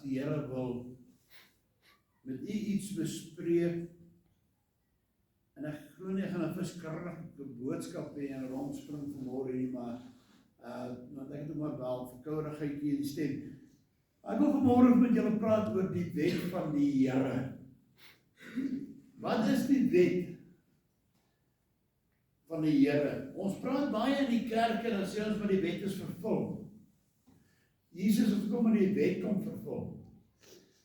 die Here wil met u iets bespreek, en ek glo nie, ek gaan 'n verskrikkelike boodskap hê en rondspring vanmôre nie, maar want ek het ook maar wel verkoudigheid hier in die stem. Ek wil vanmôre met julle praat oor die wet van die Here. Wat is die wet van die Here? Ons praat baie in die kerk en dan sê ons maar die wet is vervul. Jesus het gekom en die wet kom vervul.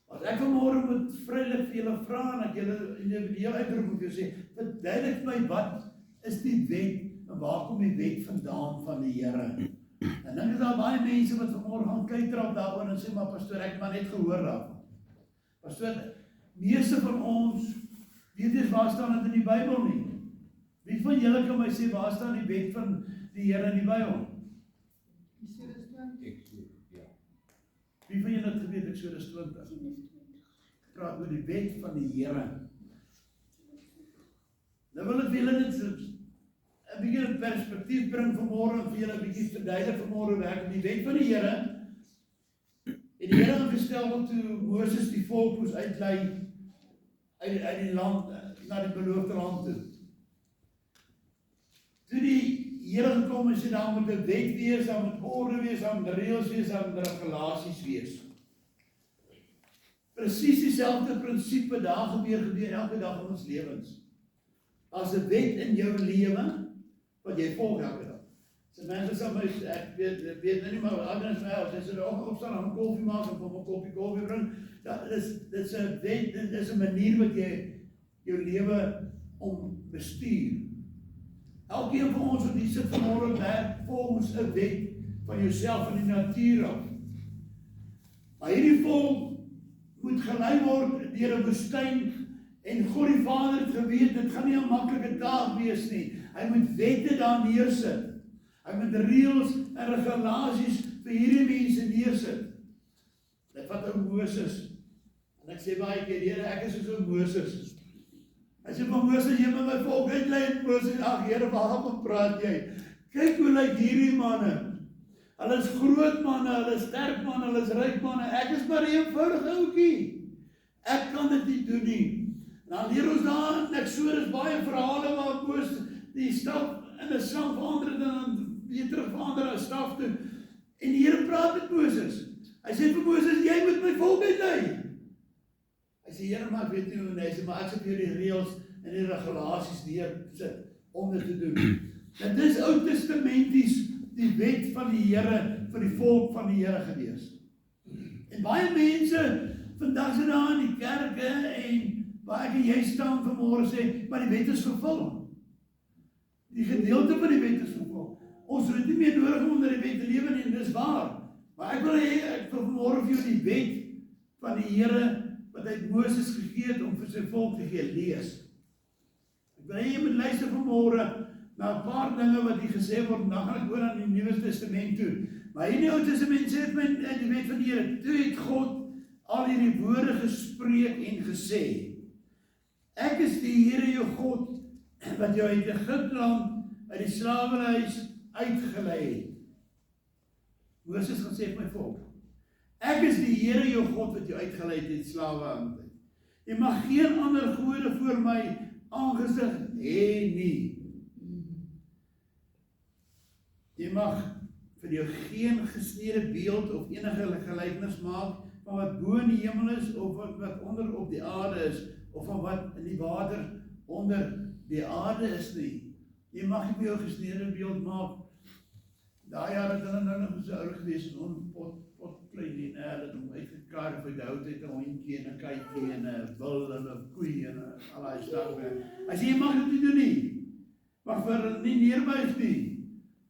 As ek vanmôre moet vrylik vir julle vra en ek julle individueel uitroep moet jy sê, verduidelik my wat is die wet en waar kom die wet vandaan van die Here? En dan is daar baie mense wat vanmôre gaan kyk daaroor en sê, maar pastoor, ek het maar net gehoor daarvan. Pastoor, meeste van ons weet nie waar staan dit in die Bybel nie. Wie van julle kan my sê, waar staan die wet van die Here in die Bybel? Wie van julle het geweet, Exodus 20? Praat oor die wet van die Here. Nou wil ek vir julle net 'n bietjie 'n perspektief bring vanmôre en vir julle 'n bietjie verduidelik vanmôre werk die wet van die Here. En die Here het gestel toe Moses die volk moes uitlei uit die land na die beloofde land toe. Toe die Here gekom en sê, daar moet 'n wet wees, daar moet orde wees, daar moet reëls wees, daar moet regulasies wees. Presies dieselfde prinsipe daar gebeur elke dag in ons lewens. As 'n wet in jou lewe, wat jy volg elke dag. So mense sê my, ek weet nie, maar Agnes my huis, as hulle ook opstaan en koffie maak, en kom 'n koppie koffie bring, dit is 'n wet, dit is 'n manier wat jy jou lewe om bestuur. Elkeen van ons wat hier sit vanmôre werk volgens 'n wet van jouself en die natuur af. Maar hierdie volk moet gelei word deur 'n woestyn en God die Vader het geweet, dit gaan nie 'n maklike taak wees nie. Hy moet wette daar neersit. Hy moet reëls en regulasies vir hierdie mense neersit. Dit vat ou Moses. En ek sê baie keer, Here, ek is soos ou Moses. As jy van Moses, jy met my volk uitlei en Moses, ag Here, waarom praat jy? Kyk hoe lyk hierdie manne. Hulle is groot manne, hulle is sterk manne, hulle is ryk manne. Ek is maar 'n eenvoudige ouetjie. Ek kan dit nie doen nie. En dan leer ons daar in Exodus baie verhale waar Moses die staf in 'n staf verander en dan weer terug verander na 'n staf toe. En die Here praat met Moses. Hy sê vir Moses, jy moet my volk uitlei. Hy sê, Here, maar ek weet nie hoe, en hy sê, maar ek sê vir die reëls en die regulasies neersit om dit te doen. Dit is Ou Testamenties die wet van die Here vir die volk van die Here gewees. En baie mense vandag sit daar in die kerke en waar ek en jy staan vanmôre sê, maar die wet is vervul. Die gedeelte van die wet is vervul. Ons het nie meer nodig om onder die wet te lewe nie, en dis waar. Maar ek wil vanmôre vir jou die wet van die Here wat hy Moses gegee het om vir sy volk te gee, lees. Ek wil jy moet luister vanmôre na 'n paar dinge wat hier gesê word, en dan gaan ek oor aan die Nuwe Testament toe. Maar hier in die Ou Testament sê het men die wet van die Here, toe het God al hierdie woorde gespreek en gesê, ek is die Here jou God, wat jou uit Egipte land, uit die slawehuis uitgelei het. Moses gaan sê vir my volk, ek is die Here jou God wat jou uitgelei het uit slawehuis. Jy mag geen ander gode voor my aangesig hê nie. Jy mag vir jou geen gesnede beeld of enige gelykenis maak van wat bo in die hemel is of wat onder op die aarde is of van wat in die water onder die aarde is nie. Jy mag nie vir jou gesnede beeld maak. Daai jaar het hulle nou nog so oud gewees en potklei nie, hulle het hom uitgekar vir die hout uit 'n hondjie en 'n kykie en 'n wil en 'n koei en al daai stawwe. As jy mag dit nie doen nie. Mag vir hulle nie neerbuig nie.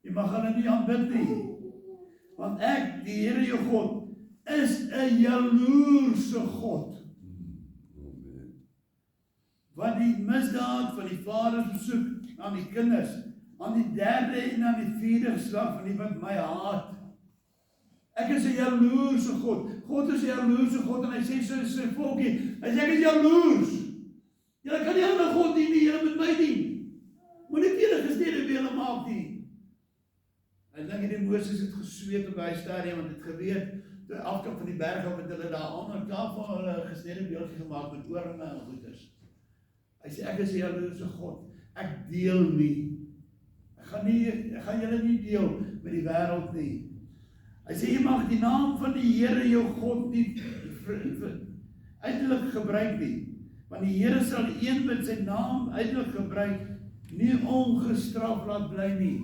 Jy mag hulle nie aanbid nie. Want ek, die Here jou God, is 'n jaloerse God. Wat die misdaad van die vaders besoek aan die kinders, aan die derde en aan die vierde geslag van die wat my haat. Ek is 'n jaloerse God. God is 'n jaloerse God en hy sê so sy volkie, hy sê ek is jaloers. Julle kan nie ander God dien nie, julle moet my dien. Moenie vir julle gesnede beelde maak nie. Ek dink die Moses het gesweet op daai stadium want dit gebeur die afkant van die berg op, het hulle daar onder tafel hulle gesnede beeldjie gemaak met oorringe en goeders. Hy sê, ek is die jaloerse God, ek deel nie. Ek gaan julle nie deel met die wêreld nie. Hy sê, jy mag die naam van die Here jou God nie uiterlik gebruik nie, want die Here sal een met sy naam uiterlik gebruik, nie ongestraf laat bly nie.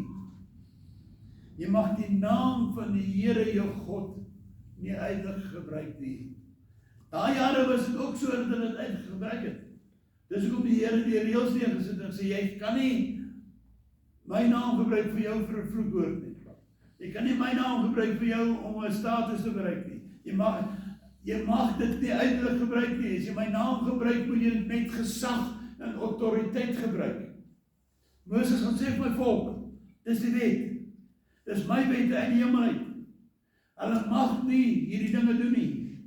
Jy mag die naam van die Here jou God nie uiterlik gebruik nie. Daai jare was dit ook so dat hulle dit uiterlik gebruik het. Dis hoekom die Here die reëls neergesit en sê, jy kan nie my naam gebruik vir jou vir 'n vloekwoord nie. Jy kan nie my naam gebruik vir jou om 'n status te bereik nie. Jy mag dit nie uiterlik gebruik nie. As jy my naam gebruik, moet jy dit met gesag en autoriteit gebruik. Moses gaan sê vir my volk, dis die wet. Dis my wette uit die hemel uit. Hulle mag nie hierdie dinge doen nie.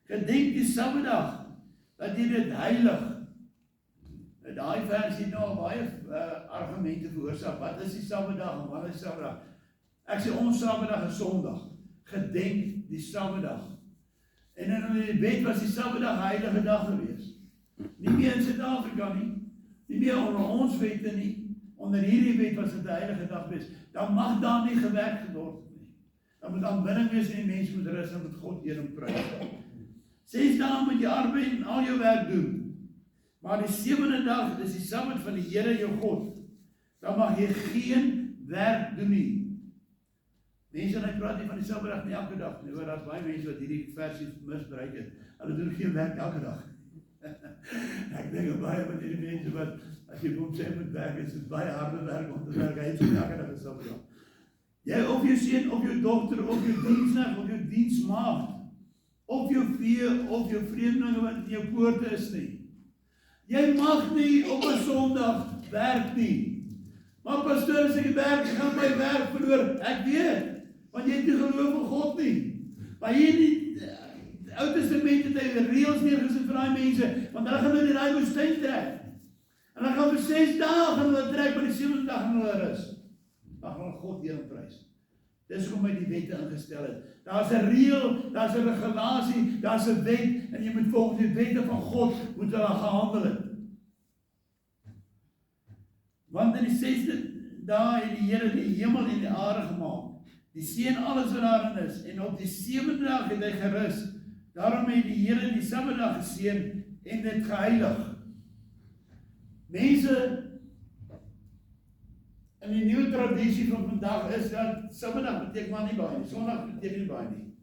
Gedenk die Saterdag, dat jy dit heilig. Daai vers het nou baie argumente veroorsaak. Wat is die Saterdag en wat is die Saterdag? Ek sê ons Saterdag is Sondag. Gedenk die Saterdag. En in die wet was die Saterdag 'n heilige dag gewees. Nie meer in Suid-Afrika nie. Nie meer onder ons wette nie. Onder hierdie wet was dit 'n heilige dag gewees. Dan mag daar nie gewerk word nie. Dan moet aanbidding wees en die mens moet rus en met God eer en prys. 6 dae moet jy arbeid en al jou werk doen. Maar die 7de dag is die Sabbat van die Here jou God. Dan mag jy geen werk doen nie. Mense, en ek praat nie van die Sabbatdag nie elke dag nie, want daar is baie mense wat hierdie versie misbruik het. Hulle doen geen werk elke dag. Ek dink baie van die mense wat, as jy kom sê met werk, is dit baie harde werk om te werk, hy het so elke dag is Sabbatdag. Jy of jou seun, of jou dogter, of jou diensnag, of jou diensmaagd, of jou vee, of jou vreemdelinge wat in jou poorte is nie. Jy mag nie op 'n Sondag werk nie. Maar pastoor, as ek die werk, ek gaan my werk verloor. Ek weet, want jy het nie geloof in God nie. Maar hier in die Ou Testament het hy reëls neergesit vir daai mense, want hulle gaan nou in daai woestyn trek. En hulle gaan vir 6 dae gaan hulle trek, maar die 7de dag gaan hulle rus. Dan gaan God eer en prys. Dis hoekom hy die wette ingestel het. Daar's 'n reël, daar's 'n regulasie, daar's 'n wet, en jy moet volgens die wette van God moet hulle gehandel het. Want in die 6de dag het die Here die hemel en die aarde gemaak, die see en alles wat daarin is, en op die 7de dag het hy gerus. Daarom het die Here die Saterdag geseën en dit geheilig. Mense, in die nuwe tradisie van vandag is dat Saterdag beteken maar nie baie nie, Sondag beteken nie baie nie.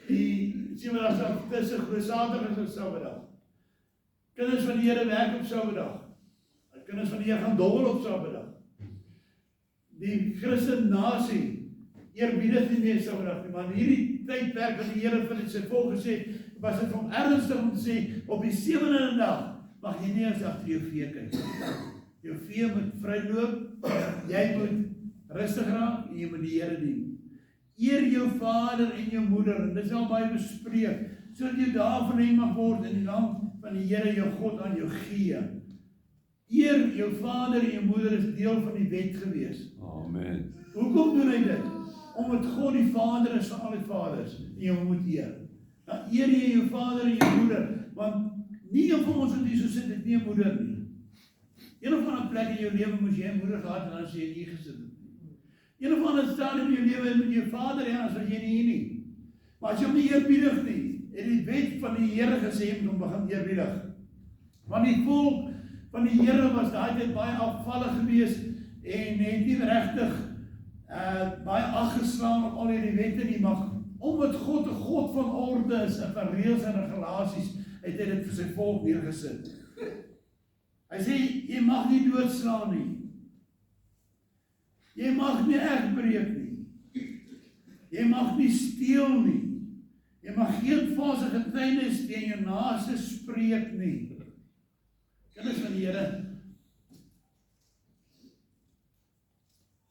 Die 7 dae is Saterdag is Saterdag. Kinders van die Here werk op Saterdag. Kinders van die Here gaan dobbel op Saterdag. Die Christen nasie eerbiedig nie meer Saterdag nie, maar in hierdie tydperk wat die Here vir sy volk gesê, was dit om ernstig om te sê, op die 7de dag mag jy nie eens agter jou vee kyk. Jou vee moet vryloop, jy moet rustig raak en jy moet die Here dien. Eer jou vader en jou moeder, en dit is al baie bespreek, sodat jy daar verneem mag word in die land van die Here jou God aan jou gee. Eer jou vader en jou moeder is deel van die wet gewees. Amen. Hoekom doen hy dit? Omdat God die Vader is van al die vaders en jy moet eer. Dan eer jy jou vader en jou moeder, want nie een van ons wat hier so sit het nie 'n moeder nie. Een of ander plek in jou lewe moes jy 'n moeder gehad en dan sê jy hier gesit het. Een of ander stadium in jou lewe met jou vader en as wat jy nie hier nie. Maar as jy hom nie eerbiedig nie, het die wet van die Here gesê jy moet hom begin eerbiedig. Want die volk van die Here was daai tyd baie afvallig gewees en het nie regtig baie ag geslaan op al hierdie wette nie, maar omdat God 'n God van orde is en van reëls en regulasies, het hy dit vir sy volk neergesit. Hy sê, jy mag nie doodslaan nie. Jy mag nie egbreek nie. Jy mag nie steel nie. Jy mag geen valse getuienis teen jou naaste spreek nie. Kinders van die Here,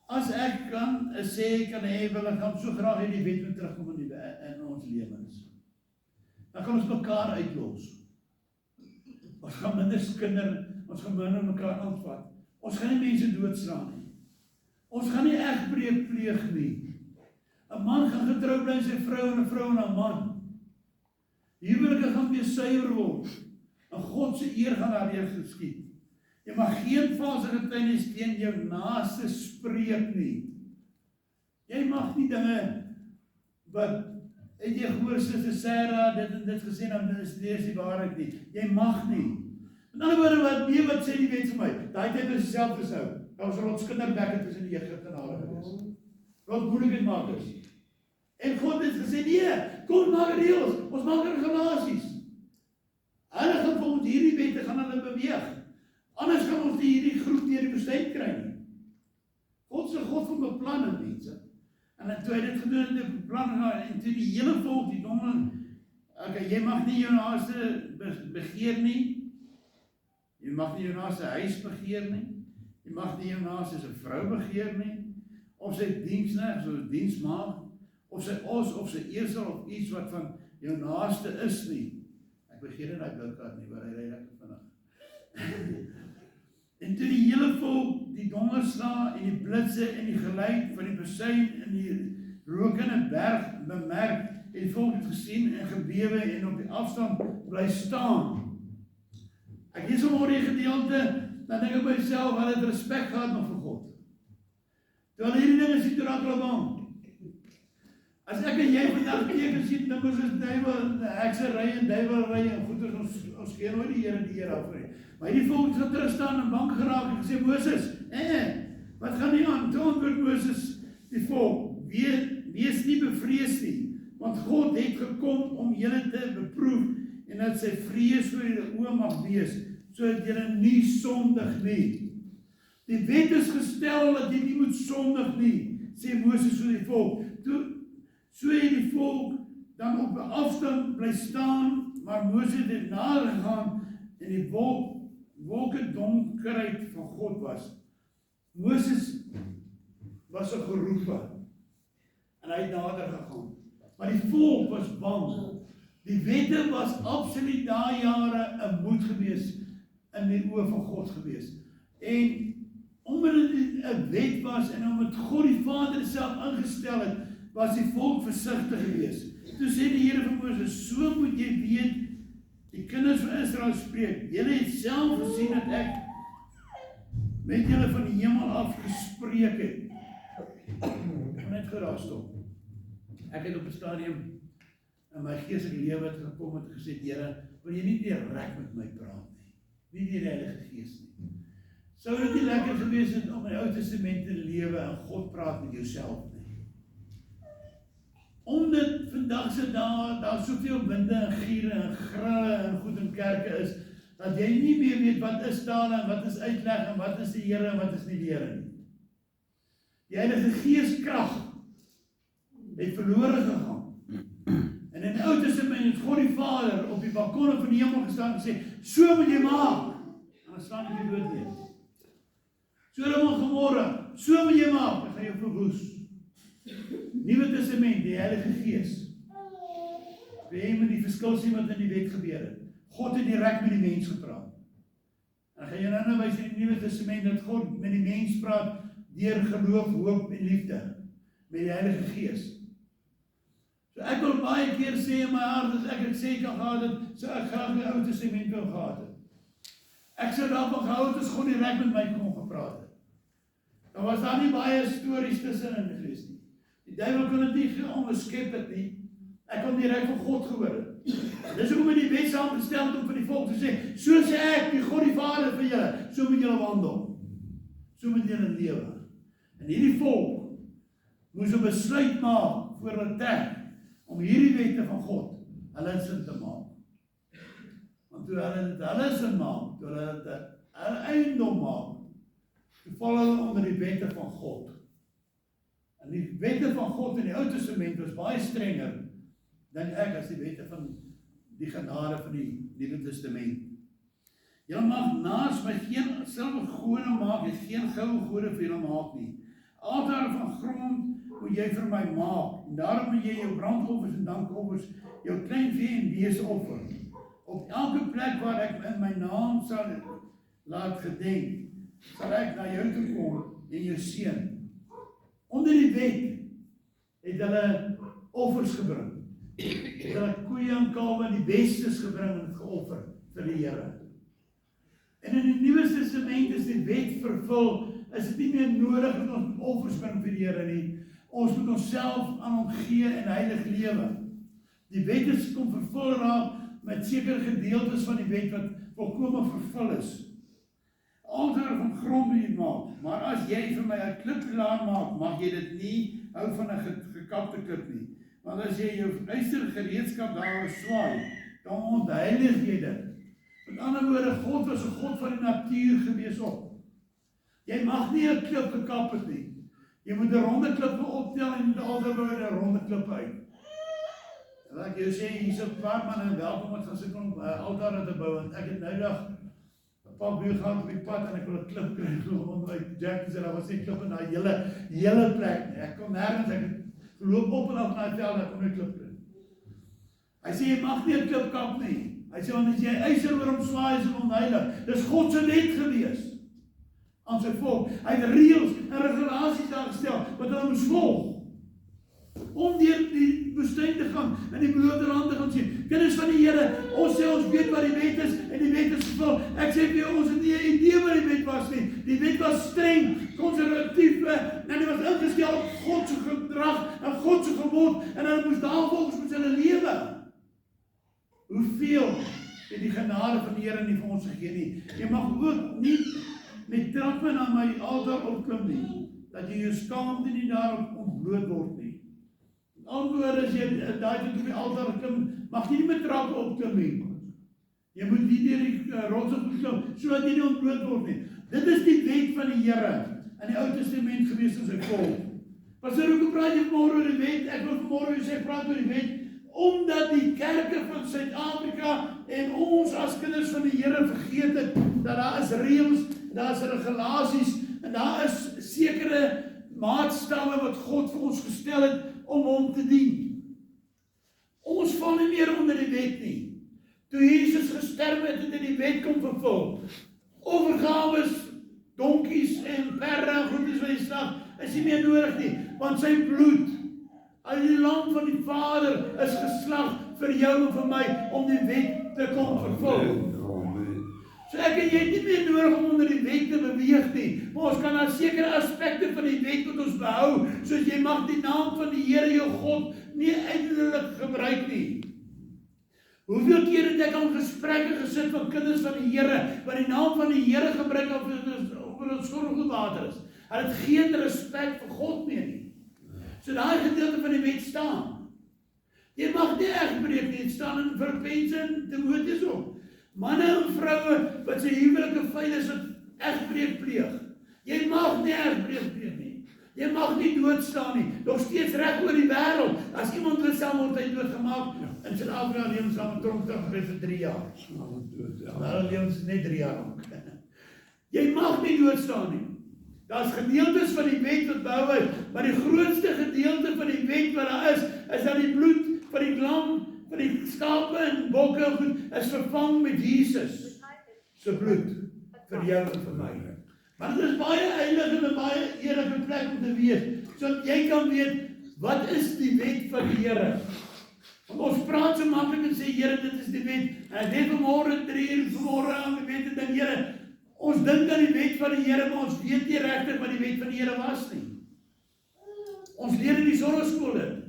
as ek kan sê, kan hê, wil ek gaan so graag hê die wet moet terugkom in ons lewens. Dan kan ons mekaar uitlos. Ons gaan minder skinder, ons gaan minder mekaar aanvat. Ons gaan nie mense doodslaan nie. Ons gaan nie egbreek pleeg nie. 'n man gaan getrou bly sy vrou en 'n vrou en 'n man. Huwelike gaan weer suiwer word. En God se eer gaan daardeur geskied. Jy mag geen valse getuienis teen jou naaste spreek nie. Jy mag nie dinge wat het jy gehoor Suster Sarah dit en dit gesê, dan is die waarheid nie. Jy mag nie. In ander woorde, wat sê die wet vir my? Daai tyd is self geshou. Daar was rotskinderbekke tussen die Egiptenare gewees. Wat moeilikheid maak is. En God het gesê, nee, kom maak reëls, ons maak regulasies. Hulle gaan volgens hierdie wette gaan hulle beweeg. Anders gaan ons nie hierdie groep deur die woestyn kry nie. God se God van beplanning, mense. En toe hy dit gedoen het, die beplanning, en toe die hele volk, die dongen, okay, jy mag nie jou naaste begeer nie. Jy mag nie jou naaste huis begeer nie. Jy mag nie jou naaste sy vrou begeer nie. Of sy diensknegt, so diensmaag, of sy os, of sy esel, of iets wat van jou naaste is nie. Ek begeer nie dat Bilkaart nie, waar hy ry lekker vinnig. En toe die hele volk die donderslae en die blitse en die geluid van die besuin en die rokende berg bemerk, en die volk het gesien en gebewe en op die afstand bly staan. Ek lees om die gedeelte, dan denk ek by myself, hulle het respek gehad nog vir God. Toe hulle hierdie dinge sien, toe raak hulle bang. As ek en jy vandag teken sien, dan is dit duiwel, heksery en duiwelry en goed, ons gee nooit die Here af nie. Maar hierdie volk het terug staan en bang geraak en gesê, Moses, wat gaan nie aan? Toe antwoord Moses die volk, wees nie bevrees nie, want God het gekom om julle te beproef en dat sy vrees voor julle oë mag wees, sodat julle nie sondig nie. Die wet is gestel dat jy nie moet sondig nie, sê Moses vir die volk. So het die volk dan op 'n afstand bly staan, maar Moses het nader gegaan en die wolke donkerheid van God was. Moses was 'n geroepe en hy het nader gegaan. Maar die volk was bang. Die wette was absoluut daai jare 'n moed gewees in die oë van God gewees. En omdat dit 'n wet was en omdat God die Vader self ingestel het, was die volk versigtig gewees. Toe sê die Here vir Moses, so moet jy weet, die kinders van Israel spreek, julle het self gesien dat ek met julle van die hemel af gespreek het. Net geraas stop. Ek het op 'n stadium in my geestelike lewe het gekom en gesê, Here, wil jy nie direk met my praat nie, nie die Heilige Gees nie. Sou dit nie lekker gewees het om in die Ou Testament te lewe en God praat met jouself nie. Omdat vandag se daar soveel winde en giere en grille en goed in kerke is, dat jy nie meer weet wat is tale en wat is uitleg en wat is die Here en wat is nie die Here nie. Die Heilige Gees krag het verlore gegaan. En in die Ou Testament het God die Vader op die balkonne van die hemel gestaan en sê, so moet jy maak. En dan staan jy dood neer. Sodom en Gomorra, so moet jy maak, dan gaan jy verwoes. Nuwe Testament, die Heilige Gees. Jy moet die verskil sien wat in die wet gebeur het. God het direk met die mens gepraat. En gaan jy nou wys in die Nuwe Testament dat God met die mens praat deur geloof, hoop en liefde met die Heilige Gees. So ek wil baie keer sê in my hart, as ek het sê kan gehad het, so ek graag die Ou Testament wil gehad het. Ek sou daarvan gehou het as God direk met my kon gepraat het. Dan was daar nie baie stories tussenin gewees nie. Die duiwel kon dit nie onderskep het nie. Ek kon direk van God gehoor het. Dis hoekom in die wet saamgestel het om vir die volk te sê, so sê ek, die God die Vader vir julle, so moet julle wandel. So moet julle lewe. En hierdie volk moes 'n besluit maak voor hulle tyd om hierdie wette van God hulle sin te maak. Want toe hulle dit hulle sin maak, toe hulle dit hulle eiendom maak, toe val hulle onder die wette van God. En die wette van God in die Ou Testament was baie strenger dan ek as die wette van die genade van die Nuwe Testament. Julle mag naas my geen silwergode maak, en geen goue gode vir julle maak nie. Altaar van grond moet jy vir my maak, en daarom moet jy jou brandoffers en dankoffers, jou kleinvee en beeste offer. Op elke plek waar ek in my naam sal laat gedenk, sal ek na jou toe kom en jou seën. Onder die wet het hulle offers gebring. Het hulle koeie en kalwe en die bestes gebring en het geoffer vir die Here. En in die Nuwe Testament is die wet vervul, is dit nie meer nodig dat ons offers bring vir die Here nie. Ons moet onsself aan hom gee in heilig lewe. Die wet is kom vervul raak met sekere gedeeltes van die wet wat volkome vervul is. Altaar van grond moet jy maak, maar as jy vir my 'n klippilaar maak, mag jy dit nie hou van 'n gekapte klip nie. Want as jy jou ystergereedskap daar swaai, dan ontheilig jy dit. Met ander woorde, God was 'n God van die natuur gewees ook. Jy mag nie 'n klip gekap het nie. Jy moet 'n ronde klip optel en moet altyd by 'n ronde klip uit. En laat ek jou sê, hier's 'n paar manne welkom wat gaan sit om altare te bou, en ek het nou dag 'n paar buur gehad op die pad en ek wil 'n klip kry om my Jack sê, daar was nie klip in daai hele plek nie. Ek kom nergens, ek loop op en af na die veld, ek kom nie klip kry. Hy sê, jy mag nie 'n klip kap nie. Hy sê, want as jy yster oor hom swaai, is dit onheilig. Dis God se wet gewees aan sy volk. Hy het reëls en regulasies daar gestel wat hulle moes volg om deur die woestyn te gaan en die beloofde land te gaan sien. Kinders van die Here, ons sê ons weet wat die wet is en die wet is vervul. Ek sê vir jou, ons het nie 'n idee wat die wet was nie. Die wet was streng, konservatief en dit was ingestel op God se gedrag en God se gebod en hulle moes daarvolgens met hulle lewe. Hoeveel het die genade van die Here nie vir ons gegee nie? Jy mag ook nie met trappe na my altaar opklim nie, dat jy jou skaamte nie daarop ontbloot word nie. Antwoord as jy daai toe op die altaar klim, mag jy nie met trappe opklim nie. Jy moet nie deur die rots opklim, sodat jy nie ontbloot word nie. Dit is die wet van die Here in die Ou Testament gewees in sy volk. Pastor, hoe praat jy vanmôre oor die wet? Ek wil vanmôre sê, praat oor die wet, omdat die kerke van Suid-Afrika en ons as kinders van die Here vergeet het, dat daar is reëls, daar is regulasies, en daar is sekere maatstawwe wat God vir ons gestel het om hom te dien. Ons val nie meer onder die wet nie. Toe Jesus gesterf het, het hy die wet kom vervul. Offergawes, donkies en perde en goedes wat jy slag, is nie meer nodig nie, want sy bloed uit die lam van die Vader is geslag vir jou en vir my om die wet te kom vervul. So ek en jy het nie meer nodig om onder die wet te beweeg nie, maar ons kan na sekere aspekte van die wet wat ons behou, soos jy mag die naam van die Here jou God nie uiteindelik gebruik nie. Hoeveel keer het ek aan gesprekke gesit van kinders van die Here, wat die naam van die Here gebruik op hulle skorrige water is. Hulle het geen respek vir God meer nie. So daai gedeelte van die wet staan. Jy mag nie egbreek nie, het staan in Filippense en Timoteus op. Manne en vroue wat sy huwelike feil is, wat egbreek pleeg. Jy mag nie egbreek pleeg nie. Jy mag nie doodstaan nie. Nog steeds reg oor die wêreld. As iemand doodstaan word hy doodgemaak, in Suid-Afrika lewenslang tronk vir 3 jaar. Hulle lewens net 3 jaar lank. Jy mag nie doodstaan nie. Daar's gedeeltes van die wet wat behou is, maar die grootste gedeelte van die wet wat daar is dat die bloed van die lam, van die skape en bokke en goed, is vervang met Jesus se bloed vir jou en vir my. Maar dit is baie heilig en 'n baie eerlike plek om te weet, sodat jy kan weet, wat is die wet van die Here? Want ons praat so maklik en sê, Here, dit is die wet, en ek weet vanmôre 3 uur vanmôre aan die wet, en dan Here, ons dink aan die wet van die Here, maar ons weet nie regtig wat die wet van die Here was nie. Ons leer in die sonneskool dit.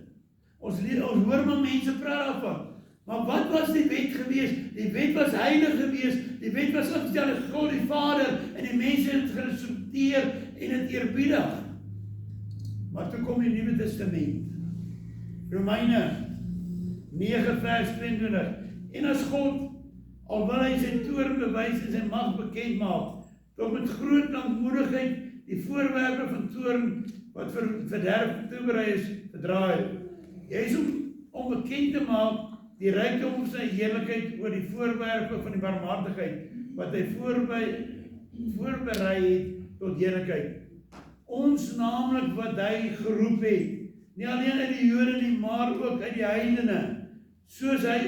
Ons hoor maar mense praat daarvan. Maar wat was die wet gewees? Die wet was heilig gewees. Die wet was ingestel deur God die Vader en die mense het gerespekteer en dit eerbiedig. Maar toe kom die Nuwe Testament. Romeine 9 vers 22. En as God, al wil hy sy toorn bewys en sy mag bekend maak, tog met groot lankmoedigheid die voorwerpe van toorn wat vir verderf toeberei is, verdraai. Jy is om bekend te maak die rykdom van sy heerlikheid oor die voorwerpe van die barmhartigheid wat hy voorberei het tot heerlikheid. Ons naamlik wat hy geroep het, nie alleen uit die Jode nie, maar ook uit die heidene, soos hy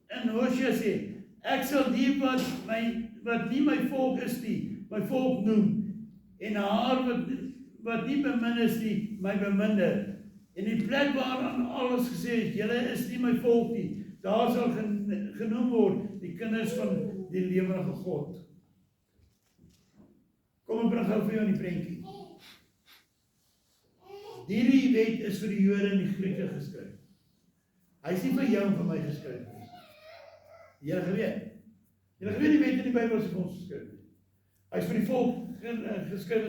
in Hosea sê, ek sal die wat nie my volk is nie, my volk noem, en haar wat nie bemin is nie, my beminde, En die plek waaraan alles gesê het, julle is nie my volk nie, daar sal genoem word, die kinders van die lewende God. Kom ek bring gou vir jou in die prentjie. Hierdie wet is vir die Jode en die Grieke geskryf. Hy is nie vir jou en vir my geskryf nie. Julle geweet. Julle geweet die wet in die Bybel is vir ons geskryf. Hy is vir die volk geskryf.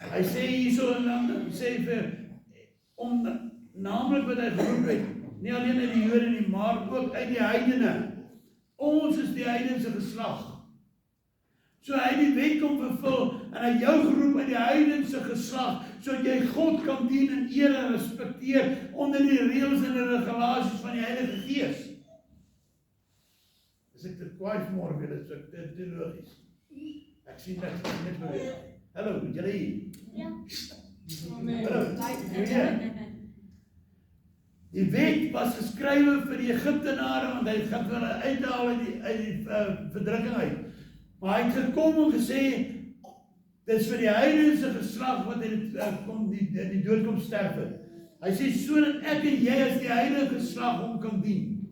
Hy sê hierso en dan sê vir om naamlik wat hy geroep het, nie alleen uit die Jode nie, maar ook uit die heidene. Ons is die heidense geslag. So hy die wet kom vervul en hy jou geroep uit die heidense geslag, sodat jy God kan dien en eer en respekteer onder die reëls en die regulasies van die Heilige Gees. Is ek te kwaai vanmorgen weer, is ek te logies. Ek sien dat ek net beweeg. Hallo, julle hier? Ja. Hallo, die wet was geskrywe vir die Egiptenare, want hy gaan hulle uithaal uit die verdrukking uit. Maar hy het gekom en gesê, dit is vir die heidense geslag wat die dood kom sterf het. Hy sê, sodat ek en jy as die heidense geslag hom kan dien.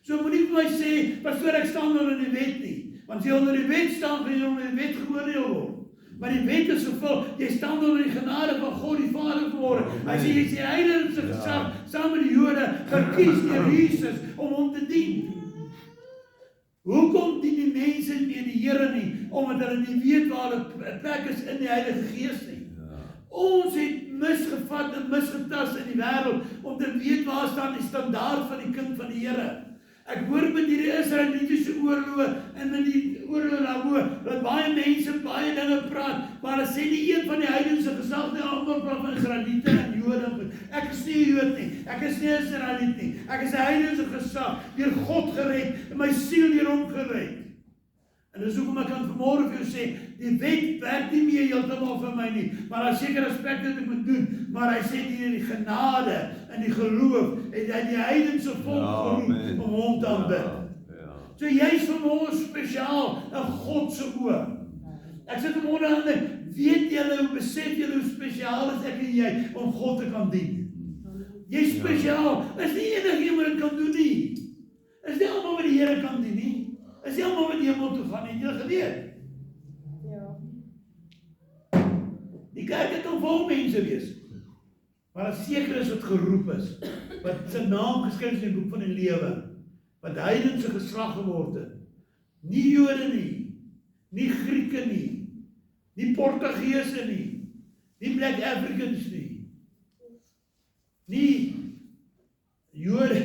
So moet nie vir my sê, pastoor, ek staan onder die wet nie. Want as jy onder die wet staan, gaan jy onder die wet geoordeel word. Maar die wet is vervul, jy staan onder die genade van God die Vader vanmorgen. Hy sê, jy is die heidense geslag, saam met die Jode, gekies deur Jesus om hom te dien. Hoekom dien die mense nie die Here nie? Omdat hulle nie weet waar hulle plek is in die Heilige Gees nie. Ons het misgevat en misgetast in die wêreld om te weet waar staan die standaard van die kind van die Here. Ek hoor met hierdie Israelitiese oorloë en met die oorloë daarbo, dat baie mense baie dinge praat, maar hulle sê nie een van die heidense geslag nie, almal praat van Israeliete en Jode. Ek is nie Jood nie, ek is nie Israeliet nie, ek is 'n heidense geslag, deur God gered, en my siel deur hom gered. En dis hoekom ek kan vanmôre vir jou sê, die wet werk nie meer heeltemal vir my nie, maar daar seker aspekte wat ek moet doen, maar hy sê die genade en die geloof, het hy die heidense volk geroep om hom te aanbid. So jy is vanmôre spesiaal in God se oë. Ek sit vanmôre aan dit, weet julle, hoe besef julle hoe spesiaal is ek en jy om God te kan dien? Jy is spesiaal, is nie enige wat dit kan doen nie. Is nie almal wat die Here kan dien nie. Is nie almal wat die hemel toe gaan, het julle geweet? Ja. Die kerk het vol mense wees. Maar as seker is wat geroep is, wat sy naam geskryf is in die boek van die lewe, wat heidense geslag geword het. Nie Jode nie, nie Grieke nie, nie Portugese nie, nie Black Africans nie, nie Jode,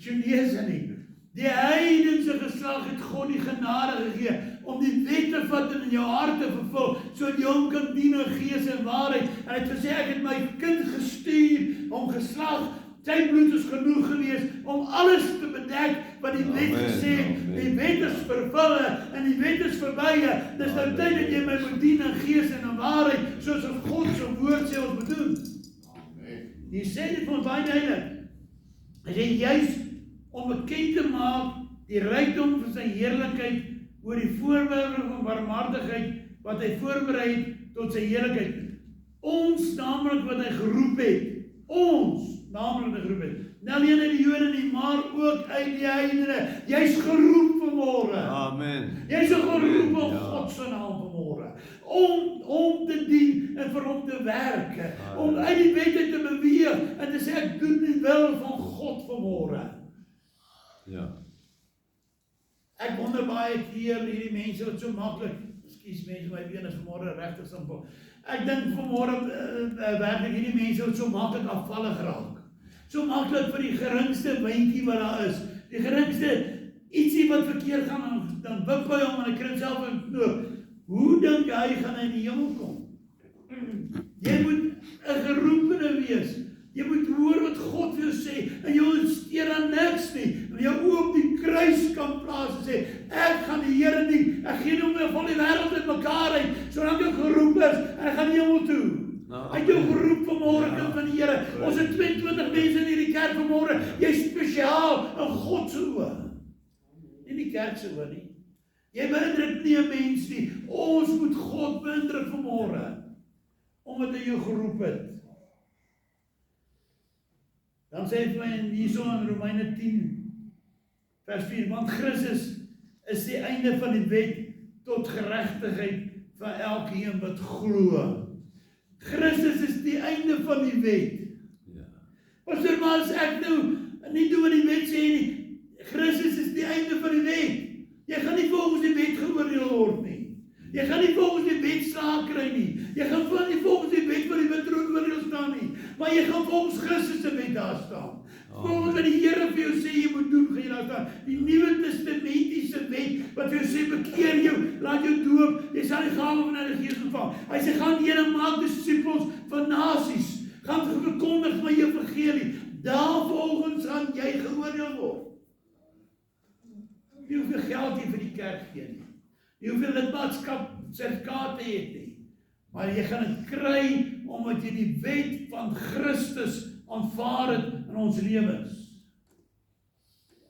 Chinese nie. Die heidense geslag het God die genade gegee om die wet te vat en in jou hart te vervul, sodat jy hom kan dien in gees en waarheid. En hy het gesê, ek het my kind gestuur, om geslag, sy bloed is genoeg gewees, om alles te bedek, wat die wet gesê het. Die wet is vervulle, en die wet is verbye. Dis nou tyd dat jy my moet dien in gees en in waarheid, soos of God se woord sê ons moet doen. Die sê dit vir ons baie duidelik. Hy sê, juist om bekend te maak die rykdom van sy heerlikheid oor die voorbereiding van barmhartigheid wat hy voorberei het tot sy heerlikheid. Ons naamlik wat hy geroep het. Ons naamlik wat hy geroep het. Nie alleen uit die Jode nie, maar ook uit die heidene. Jy's geroep vanmôre. Amen. Jy's geroep in God se naam vanmôre. Om te dien en vir hom te werk. Om uit die wet te beweeg en te sê ek doen die wil van God vanmôre. Ja. Ek wonder baie keer hierdie mense wat so maklik, ekskuus mense, my been is vanmôre regtig simpel. Ek dink vanmôre werklik hierdie mense wat so maklik afvallig raak. So maklik vir die geringste windjie wat daar is. Die geringste ietsie wat verkeerd gaan, dan wip hy hom en hy kry homself in knoop. Hoe dink jy gaan hy in die hemel kom? Jy moet 'n geroepene wees. Jy moet hoor wat God vir jou sê, en jy steur aan niks nie, en jou oë op die kruis kan plaas en sê, ek gaan die Here dien, ek gee nie om van die wêreld uit mekaar uit, sodat ek geroep is, en ek gaan die hemel toe. Hy het jou geroep vanmôre, kind van die Here. Ons het 22 mense in hierdie kerk vanmôre, jy is spesiaal in God se oë. Nie die kerk se oë nie. Jy beïndruk nie 'n mens nie, ons moet God beïndruk vanmôre, omdat hy jou geroep het. Dan sê hy vir my hierso in Romeine 10, vers 4, want Christus is die einde van die wet tot geregtigheid van elkeen wat glo. Christus is die einde van die wet. Ja. Pastor, maar as ek nou nie doen wat die wet sê nie, Christus is die einde van die wet. Jy gaan nie volgens die wet geoordeel word nie. Jy gaan nie volgens die wet slaag kry nie. Jy gaan nie volgens die wet van die wet oordeel staan nie. Maar jy gaan volgens Christus se wet daar staan. Volgens wat die Here vir jou sê jy moet doen, gaan jy daar staan. Die Nuwe Testamentiese wet wat jou sê bekeer jou, laat jou doop, jy sal die gawe van die Gees ontvang. Hy sê gaan heen en maak disippels van nasies. Gaan verkondig my evangelie. Daarvolgens gaan jy geoordeel word. Nie hoeveel geld jy vir die kerk gee nie. Nie hoeveel lidmaatskap sertifikate het nie. Maar jy gaan dit kry omdat jy die wet van Christus aanvaar het in ons lewens.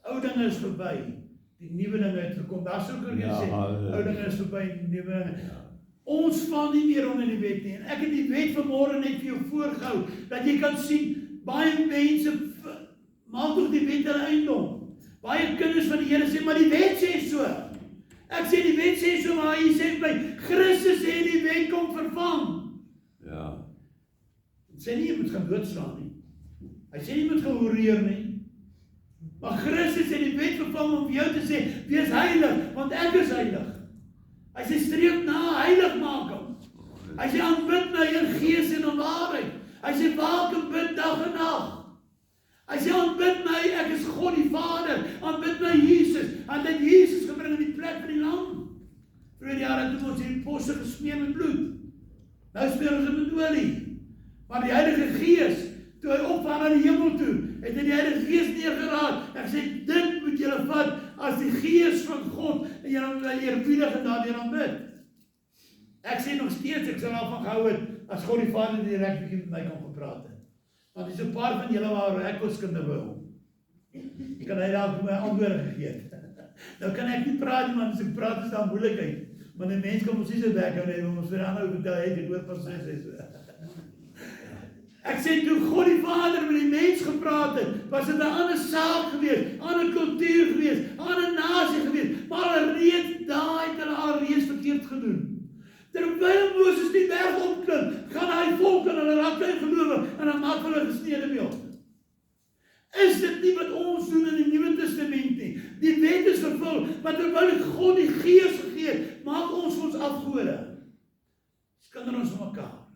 Ou dinge is verby, die nuwe dinge het gekom. Daar sou ek gesê, ou dinge is verby, die nuwe dinge. Ons val nie meer onder die wet nie. En ek het die wet vanmôre net vir jou voorgehou, dat jy kan sien, baie mense maak tog die wet hulle eiendom. Baie kinders van die Here sê, maar die wet sê so. Ek sê die wet sê so, maar hy sê by Christus sê die wet kom vervang. Ja. Hy sê nie jy moet gaan doodslaan nie. Hy sê nie jy moet gehoreer nie. Maar Christus het die wet vervang om vir jou te sê, wees heilig, want ek is heilig. Hy sê streef na heilig maak hom. Hy sê aanbid my in gees en in waarheid. Hy sê waak en bid dag en nag. Hy sê aanbid my, ek is God die Vader, aanbid my Jesus, en dit Jesus gebring in die plek van die lam. Vroeger jare toe ons die posse gesmeer met bloed, nou smeer ons dit met olie. Maar die Heilige Gees, toe hy opvaar na die hemel toe, het hy die Heilige Gees neergeraak, en sê, dit moet julle vat as die Gees van God, en julle moet eerbiedig en daardeur aanbid. Ek sê nog steeds, ek sal daarvan gehou het, as God die Vader direk bietjie met my kan gepraat het. Want dis 'n paar van julle waar ek ons kinder wil. Ek kan hy dalk my antwoorde gegee het. Nou kan ek nie praat nie, want as ek praat is daar moeilikheid. Maar 'n mens kan ons nie se werk hou nie, ons vir ander vertel het dit oor pas sê so. Ek sê toe God die Vader met die mens gepraat het, was dit 'n ander saak geweest, 'n ander kultuur geweest, 'n ander nasie geweest, maar alreeds daai het hulle alreeds verkeerd gedoen. Terwyl Moses die berg opklim, gaan hy volk en hulle raak klein gelowig en dan maak hulle gesnede beeld. Is dit nie wat ons doen in die Nuwe Testament nie? Die wet is vervul, maar terwyl God die Gees gegee het, maak ons afgode. Skinder ons mekaar.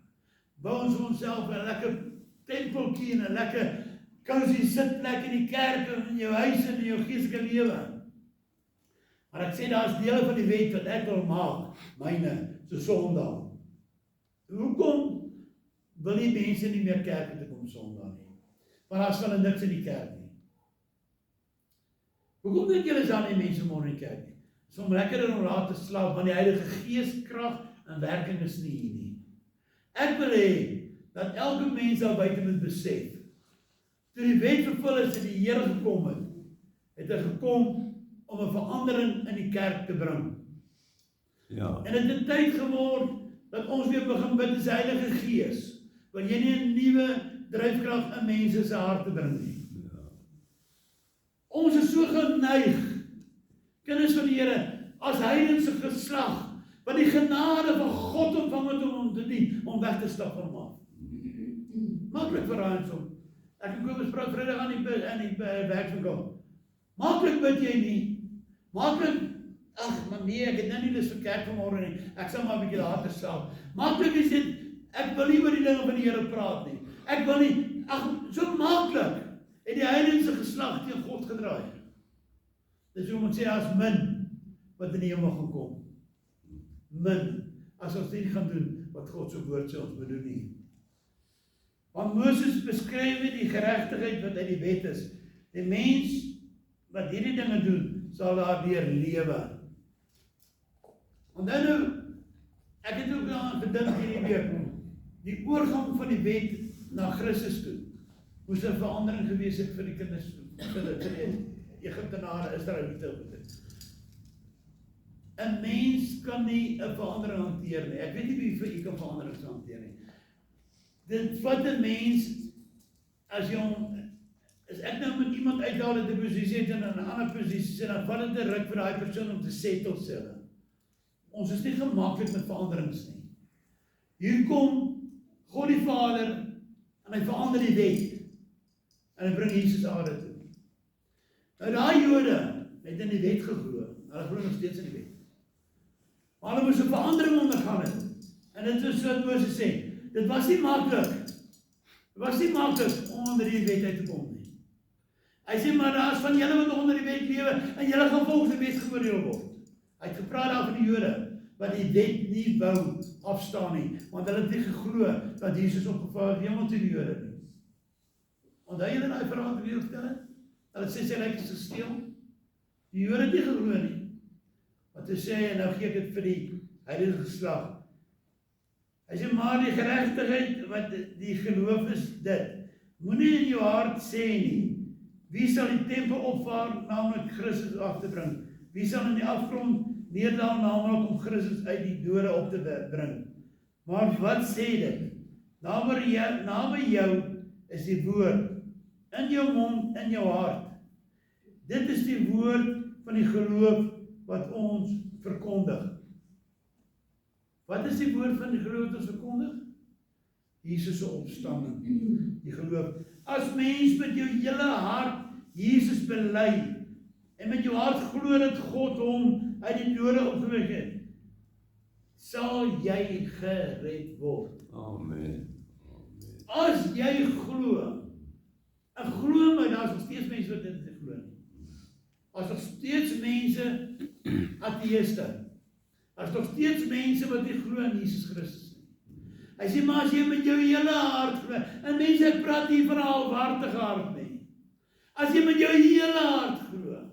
Bou ons onsself 'n lekker tempeltjie en 'n lekker cozy sitplek in die kerk en in jou huis en in jou geestelike lewe. Maar ek sê daar is dele van die wet wat ek wil maak, myne, so Sondag. Hoekom wil die mense nie meer kerk toe kom Sondag nie? Maar daar is wel niks in die kerk nie. Hoekom dink julle is daar nie mense môre in die kerk nie? Dis om lekkerder om raad te slaap, want die Heilige Gees krag en werking is nie hier nie. Ek wil hê dat elke mens daar buite moet besef, toe die wet vervul is en die Here gekom het hy gekom om 'n verandering in die kerk te bring. Ja. En het 'n tyd geword dat ons weer begin bid as die Heilige Gees, want jy nie 'n nuwe dryfkrag in mense se harte bring nie. Ja. Ons is so geneig, kinders van die Here, as heidense geslag, wat die genade van God ontvang het om hom te dien, om weg te stap van hom af. Maklik vir ons om. Ek en Kobus praat Vrydag aan die werkswinkel. Maklik bid jy nie. Maklik, ag, maar nee, ek het nou nie lus vir kerk vanmôre nie. Ek sal maar 'n bietjie later slaap. Maklik is dit, ek wil nie oor die dinge van die Here praat nie. Ek wil nie, ag, so maklik het die heidense geslag teen God gedraai. Dis hoe ons sê, daar is min wat in die hemel gaan kom. Min, as ons nie gaan doen wat God se woord sê ons moet doen nie. Want Moses beskryf die geregtigheid wat uit die wet is. Die mens wat hierdie dinge doen, sal daardeur lewe. Onthou nou, ek het ook daaraan gedink hierdie week, die oorgang van die wet na Christus toe, moes 'n verandering gewees het vir die kinders, vir die Egiptenare, Israeliete. 'n Mens kan nie 'n verandering hanteer nie. Ek weet nie wie vir u kan verandering hanteer nie. Dit vat 'n mens, as jy hom as ek nou met iemand uithaal in 'n posisie en in 'n ander posisie, en dan vat dit 'n ruk vir daai persoon om te settle sê hulle. Ons is nie gemaklik met veranderings nie. Hier kom God die Vader en hy verander die wet en hy bring Jesus aarde toe. Nou daai Jode het in die wet geglo, hulle glo nog steeds in die wet. Maar hulle moes 'n verandering ondergaan het. En dit is wat Moses sê, dit was nie maklik. Dit was nie maklik om onder die wet uit te kom nie. Hy sê, maar daar is van julle wat onder die wet lewe, en julle gaan volgens die wet geoordeel word. Hy het gepraat daar van die Jode, wat die wet nie wou afstaan nie, want hulle het nie geglo dat Jesus opgevaar het hemel toe die Jode nie. Onthou julle daai verhaal wat ek vertel het? Hulle sê sy lyk is gesteel. Die Jode het nie geglo nie. Want toe sê hy, en nou gee ek dit vir die heilige geslag. Hy sê, maar die geregtigheid wat die geloof is dit. Moenie in jou hart sê nie, wie sal die tempel opvaar, naamlik Christus af te bring? Wie sal in die afgrond neerdal, naamlik om Christus uit die dode op te bring? Maar wat sê dit? Naby jou is die woord, in jou mond, in jou hart. Dit is die woord van die geloof wat ons verkondig. Wat is die woord van die geloof wat ons verkondig? Jesus se opstanding, die geloof. As mens met jou hele hart Jesus bely, en met jou hart glo dat God hom uit die dode opgewek het, sal jy gered word. Amen. As jy glo, en glo my, daar is nog steeds mense wat dit nie glo nie. As nog steeds mense ateïste. Daar is nog steeds mense wat nie glo in Jesus Christus nie. Hy sê, maar as jy met jou hele hart glo, en mense, ek praat nie van 'n halfhartige hart nie. As jy met jou hele hart glo,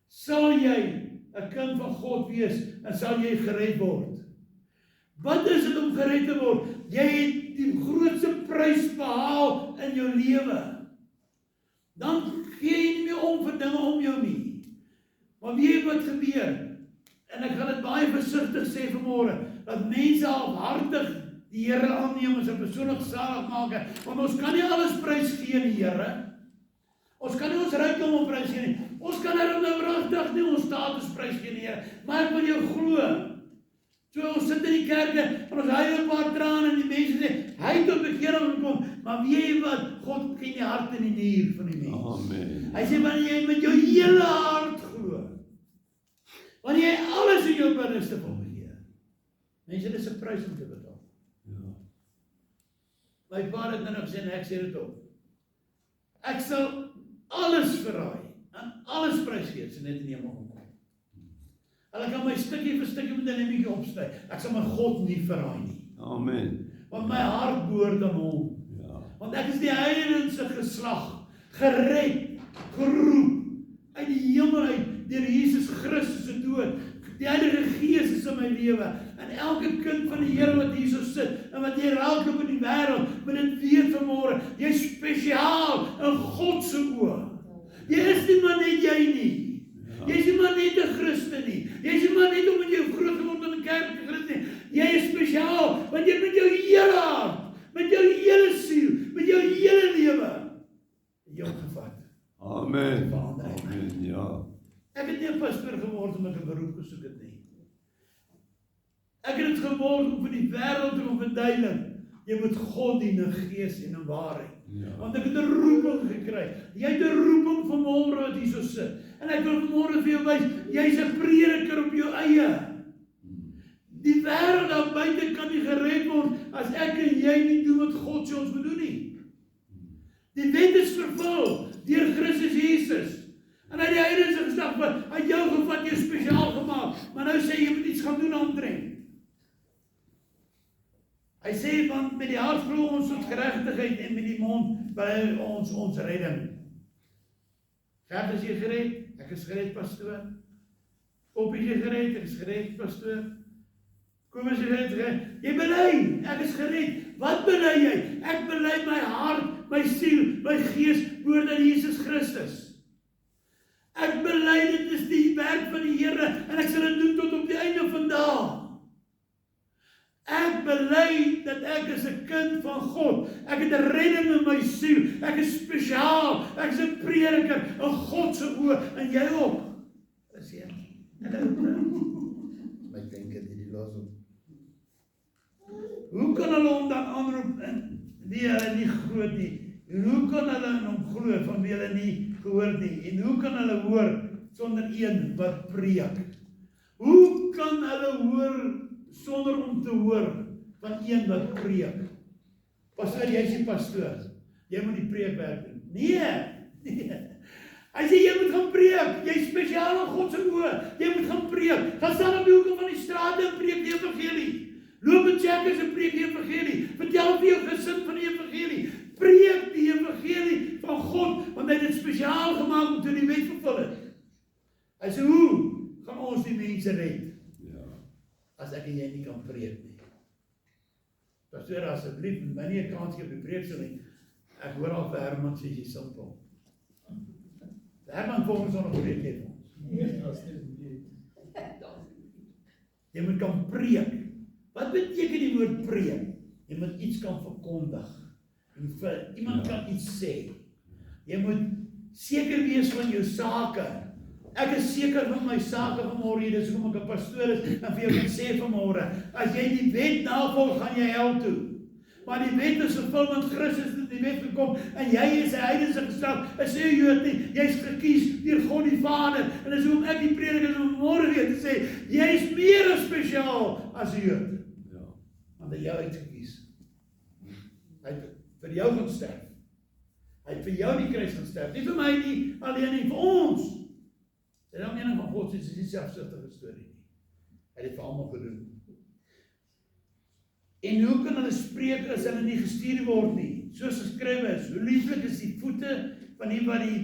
sal jy 'n kind van God wees, en sal jy gered word. Wat is dit om gered te word? Jy het die grootste prys behaal in jou lewe. Dan gee jy nie meer om vir dinge om jou nie. Maar weet jy wat gebeur? En ek gaan dit baie versigtig sê vanmôre, dat mense halfhartig die Here aanneem as 'n persoonlike saligmaker, want ons kan nie alles prys gee in die Here. Ons kan nie ons rykdom op prys gee nie. Ons kan nou regtig nie ons status prys gee in die Here, maar ek wil jou glo. So ons sit in die kerke, en ons huil 'n paar trane, en die mense sê, hy het op bekering gekom, maar weet jy wat? God ken die hart en die nier van die mens. Amen. Hy sê, wanneer jy met jou hele hart glo, wanneer jy alles in jou binneste wil gee, mense, dit is 'n prys om te betaal. Ja. My pa het nou gesê, en ek sê dit op, ek sal alles verraai, en alles prys gee, as net in die hemel kom. Hulle kan my stukkie vir stukkie met 'n lemmetjie opsny, ek sal my God nie verraai nie. Amen. Want my hart behoort aan hom. Ja. Want ek is die heidense geslag, gered, geroep, uit die hemel uit, deur Jesus Christus se dood. Die Heilige Gees is in my lewe, en elke kind van die Here wat hierso sit, en wat jy raak op in die wêreld, moet dit weet vanmôre, jy is spesiaal in God se oë. Jy is nie maar net jy nie. Jy is nie maar net 'n Christen nie. Jy is nie maar net omdat jy groot geword in 'n kerk te Christen nie. Jy is spesiaal, want jy met jou hele hart, met jou hele siel, met jou hele lewe, jou gevat. Amen. Vader, Amen. Ja. Ek het nie 'n pastoor geword omdat ek 'n beroep gesoek het nie. Ek het dit geword om vir die wêreld te verduidelik. Jy moet God dien in gees en in waarheid. Ja. Want ek het 'n roeping gekry. Jy het 'n roeping vanmôre wat hierso sit. En ek wil vanmôre vir jou wys, jy's 'n prediker op jou eie. Die wêreld daar buite kan nie gered word as ek en jy nie doen wat God sê ons moet doen nie. Die wet is vervul deur Christus Jesus. En hy die heidense geslag wat hy jou gevat, jou spesiaal gemaak. Maar nou sê jy moet iets gaan doen aantrek. Hy sê, want met die hart glo ons tot geregtigheid en met die mond bely ons redding. Gert, is jy gered? Ek is gered, pastoor. Op, is jy gered? Ek is gered, pastoor. Kom, is jy gered? Jy bely, ek is gered. Wat bely jy? Ek bely my hart, my siel, my gees, behoort aan Jesus Christus. Ek bely, dit is die werk van die Here, en ek sal dit doen tot op die einde van dae. Ek bely weet dat ek is 'n kind van God. Ek het 'n redding in my siel. Ek is spesiaal. Ek is 'n prediker in God se oë en jy ook. Is jy? My denke die los op. Hoe kan hulle hom dan aanroep wie hulle nie groot nie? En hoe kan hulle in hom glo van wie hulle nie gehoor nie? En hoe kan hulle hoor sonder een wat preek? Hoe kan hulle hoor sonder om te hoor van een wat preek? Pastoor, jy is die pastoor. Jy moet die preekwerk doen. Nee. Hy sê jy moet gaan preek. Jy is spesiaal in God se oë. Jy moet gaan preek. Gaan staan op die hoeke van die strate en preek die evangelie. Loop in kerke en preek die evangelie. Vertel vir jou gesin van die evangelie. Preek die evangelie van God, want hy het dit spesiaal gemaak om toe die wet vervul het. Hy sê, hoe gaan ons die mense red? As ek en jy nie kan preek nie. Pastoor, asseblief, my nie 'n kans gee op die preeksel nie. Ek hoor al vir Herman sê, jy simpel. Herman volgens ons nog preek het ons. Jy moet kan preek. Wat beteken die woord preek? Jy moet iets kan verkondig. Iemand kan iets sê. Jy moet seker wees van jou sake. Ek is seker van my sake vanmôre, dis hoekom ek 'n pastoor is en vir jou kan sê vanmôre, as jy die wet navolg, gaan jy hel toe. Maar die wet is vervul want Christus het in die wet gekom en jy is 'n heidense geslag, is nie 'n Jood nie, jy's gekies deur God die Vader. En dis hoekom ek die prediker vanmôre weer te sê, jy's meer as spesiaal as 'n Jood. Want hy jou uitgekies. Hy het vir jou gaan sterf. Hy het vir jou die kruis gaan sterf. Nie vir my nie, alleen nie, vir ons. Dit is nou mening van God, dit is nie selfsugtige storie nie. Hy het dit vir almal gedoen. En hoe kan hulle spreek as hulle nie gestuur word nie? Soos geskrywe is, hoe lieflik is die voete van die wat die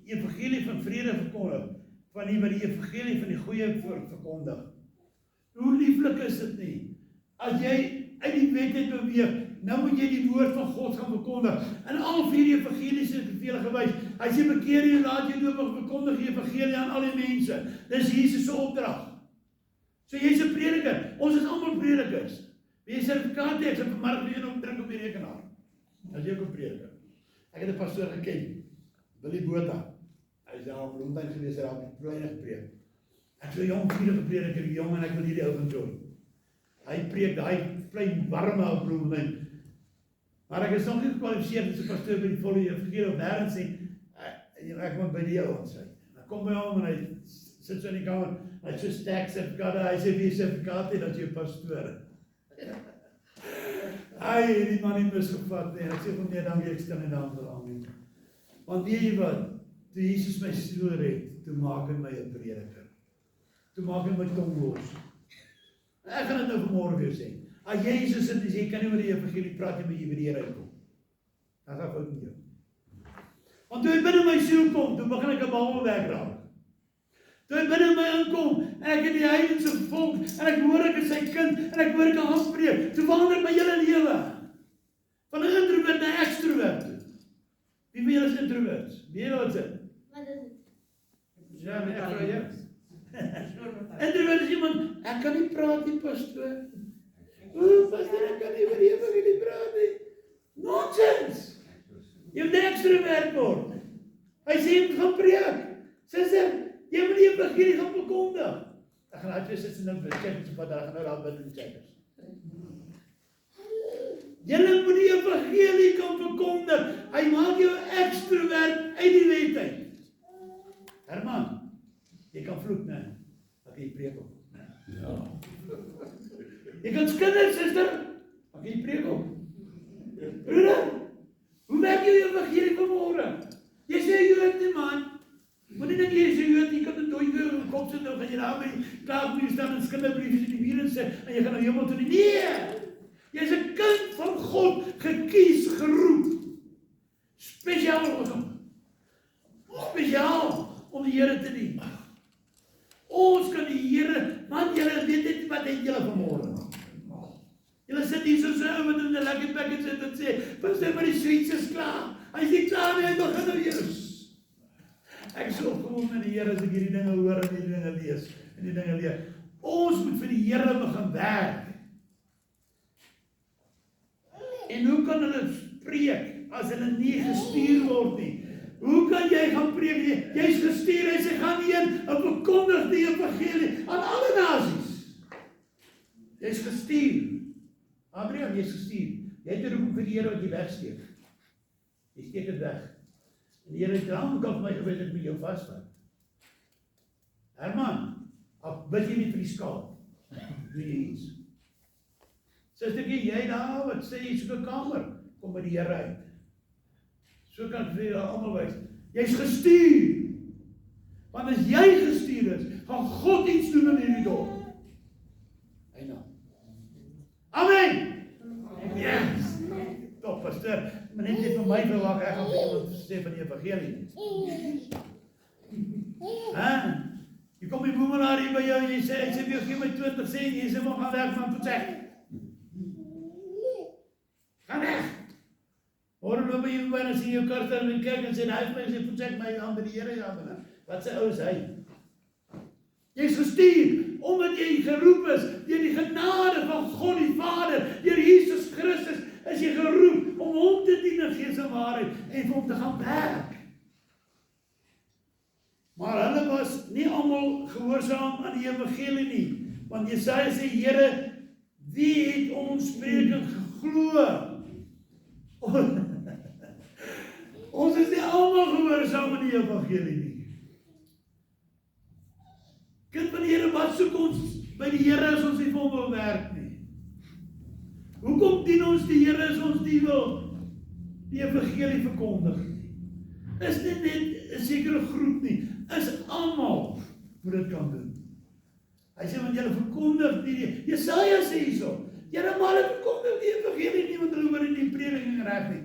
evangelie van vrede verkondig, van die wat die evangelie van die goeie verkondig. Hoe lieflik is dit nie? As jy uit die wet het beweeg, nou moet jy die woord van God gaan verkondig. En al 4 evangelies het vir julle gewys. Hy sê bekeer jy, laat jy doop en verkondig die evangelie aan al die mense. Dis Jesus se opdrag. So jy's 'n prediker. Ons is almal predikers. Wie is sertifikaat ek het vanmiddag weer op druk op die rekenaar. As jy ook 'n prediker. Ek het 'n pastoor geken, Willie Botha. Hy is daar op Bloemfontein gewees, hy het op Pleine gepreek. Ek so jong vierige prediker, jong en ek wil hierdie ou van join. Hy preek daai klein warme ou Bloemfontein. Maar ek is nog nie gekwalifiseer as 'n pastoor by die volle evangelie of nêrens nie. Ek moet by die ou aansluit. Dan kom by hom en hy sit so in die kamer. Hy sê sterk sertifikaat, hy sê wie sertifikaat het dat jy 'n pastoor. Hy die man het misgevat nie. Ek sê van nee, dankie, ek staan nie daarvoor aan nie. Want weet jy wat? Toe Jesus my siel red, toe maak hy my 'n prediker. Toe maak hy my tong los. Ek gaan dit nou vanmôre weer sê. As Jesus het gesê, jy kan nie oor die evangelie praat nie, maar jy by die Here uitkom. Dan gaan fout met jou. Want toe hy binne my siel kom, toe begin ek 'n bal wegraak. Toe hy binne my inkom, en ek in die heidense volk, en ek hoor ek is sy kind, en ek hoor ek 'n handspreek, toe verander my hele lewe. Van 'n introvert na extrovert. Wie van julle is introverts? Wie julle wat sê? Wat is dit? Ja, nee, ek vra jou. Introvert is iemand, ek kan nie praat nie, pastoor. Pastoor, ek kan nie oor die evangelie praat nie. Nonsens! Jy moet 'n extrovert word. Hy sê jy moet gaan preek. Suster, jy moet die evangelie gaan verkondig. Ek gaan uit sit en nou checkers op daar gaan nou daar binne checkers. Jy moet die evangelie kan verkondig. Hy maak jou extrovert uit die wet uit. Herman, jy kan vloek, né? Ek jy preek op. Ja. Jy kan skinder, suster. Ek jy preek op. Broeder, hoe maak jy die evangelie vanmôre? Jy sê jy weet nie, man. Moenie dink jy sê jy weet nie, kan dit dooi weer in kop sit, dan gaan jy daar by die klaarbrief staan en skinderbrief in die muur en sê, en jy gaan na hemel toe nie. Nee! Jy is 'n kind van God, gekies, geroep. Spesiaal om die Here te dien. Ons kan die Here, man, julle weet net wat het julle vanmôre. Julle sit hier so ou wat in 'n lekker pakket sit en sê, "Pastoor, maar die sweets is klaar." Hy sê klaar nie, hy begin nou eers. Ek is opgewonde in die Here as ek hierdie dinge hoor en hierdie dinge lees en die dinge leer. Ons moet vir die Here begin werk. En hoe kan hulle preek as hulle nie gestuur word nie? Hoe kan jy gaan preek? Jy's gestuur, hy sê gaan heen en verkondig die evangelie aan alle nasies. Jy's gestuur. Abraham, jy's gestuur. Jy het 'n roeping vir die Here wat jy wegsteek. Jy steek dit weg. En die Here het drank op my gewys ek moet jou vasvat. Herman, bid jy nie vir die skaap. Doe jy iets. Sustertjie, jy daar, wat sê jy soek 'n kamer? Kom by die Here uit. So kan ek vir julle almal wys. Jy's gestuur. Want as jy gestuur is, gaan God iets doen in hierdie dorp. Eina. Amen. Yes. Top, pastor. Maar net vir my verwag, ek gaan vir iemand sê van die evangelie. Jy kom die boemelaar hier by jou en jy sê, ek sê vir jou, gee my 20 sent, jy sê, gaan weg van Poetsek. Gaan weg. Hoor loop jy by en sien jou kar staan en kyk en sê, hy my sê, Poetsek my aan by die Here aan. Wat sê ou is hy? Jy is gestuur, omdat jy geroep is, deur die genade van God die Vader, deur Jesus Christus, is jy geroep om hom te dien in gees en waarheid en vir hom te gaan werk. Maar hulle was nie almal gehoorsaam aan die evangelie nie, want Jesaja sê, Here, wie het ons prediking geglo? Ons is nie almal gehoorsaam aan die evangelie nie. Kind van die Here, wat soek ons by die Here as ons nie vir hom wil werk nie? Hoekom dien ons die Here as ons nie wil die evangelie verkondig nie? Is dit net 'n sekere groep nie, is almal moet dit kan doen. Hy sê, want julle verkondig nie, Jesaja sê hierso, julle maar verkondig die evangelie nie, want hulle hoor nie die prediking reg nie.